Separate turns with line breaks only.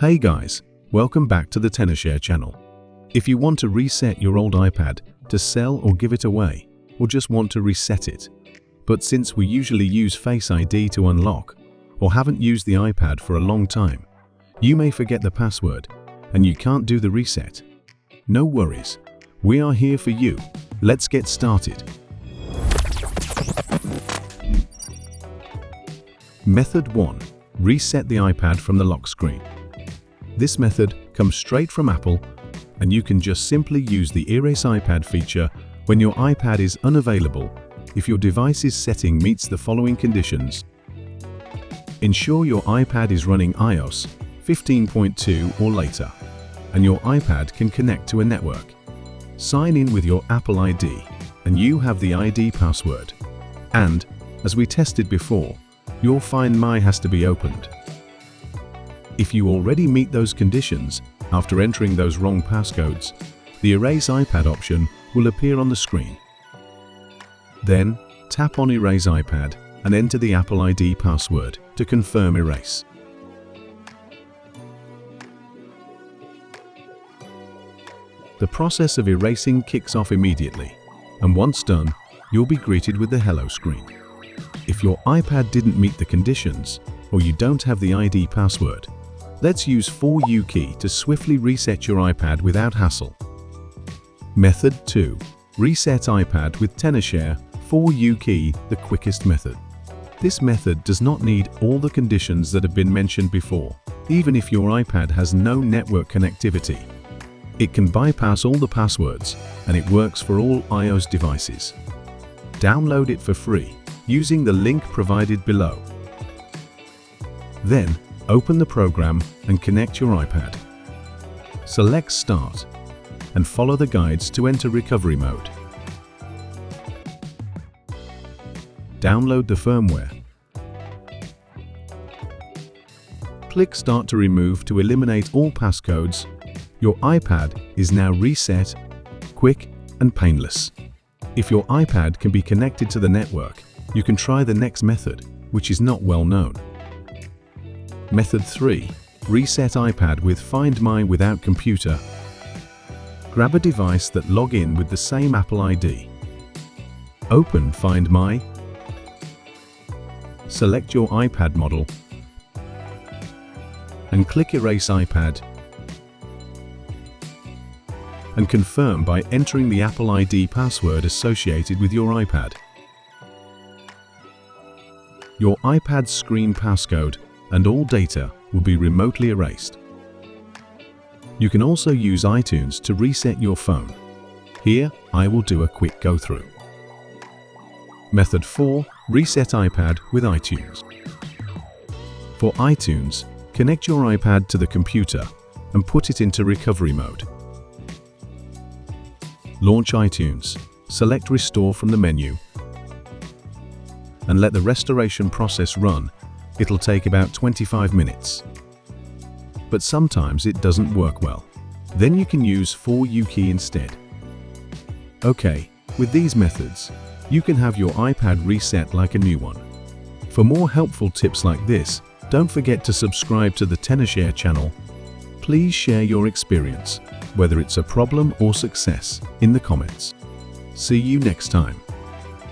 Hey guys, welcome back to the Tenorshare channel. If you want to reset your old iPad to sell or give it away, or just want to reset it, but since we usually use Face ID to unlock, or haven't used the iPad for a long time, you may forget the password and you can't do the reset. No worries, we are here for you. Let's get started. Method 1. Reset the iPad from the lock screen. This method comes straight from Apple, and you can just simply use the Erase iPad feature when your iPad is unavailable if your device's setting meets the following conditions. Ensure your iPad is running iOS 15.2 or later, and your iPad can connect to a network. Sign in with your Apple ID, and you have the ID password. And, as we tested before, your Find My has to be opened. If you already meet those conditions after entering those wrong passcodes, the Erase iPad option will appear on the screen. Then, tap on Erase iPad and enter the Apple ID password to confirm erase. The process of erasing kicks off immediately, and once done, you'll be greeted with the Hello screen. If your iPad didn't meet the conditions, or you don't have the ID password, let's use 4U to swiftly reset your iPad without hassle. Method 2. Reset iPad with Tenorshare 4U, the quickest method. This method does not need all the conditions that have been mentioned before, even if your iPad has no network connectivity. It can bypass all the passwords, and it works for all iOS devices. Download it for free using the link provided below. Then, open the program and connect your iPad. Select Start and follow the guides to enter recovery mode. Download the firmware. Click Start to remove to eliminate all passcodes. Your iPad is now reset, quick and painless. If your iPad can be connected to the network, you can try the next method, which is not well known. Method 3. Reset iPad with Find My without computer. Grab a device that log in with the same Apple ID. Open Find My. Select your iPad model and click Erase iPad and confirm by entering the Apple ID password associated with your iPad. Your iPad's screen passcode and all data will be remotely erased. You can also use iTunes to reset your phone. Here, I will do a quick go-through. Method 4. Reset iPad with iTunes. For iTunes, connect your iPad to the computer and put it into recovery mode. Launch iTunes, select Restore from the menu, and let the restoration process run. It'll take about 25 minutes. But sometimes it doesn't work well. Then you can use 4U instead. Okay, with these methods, you can have your iPad reset like a new one. For more helpful tips like this, don't forget to subscribe to the Tenorshare channel. Please share your experience, whether it's a problem or success, in the comments. See you next time.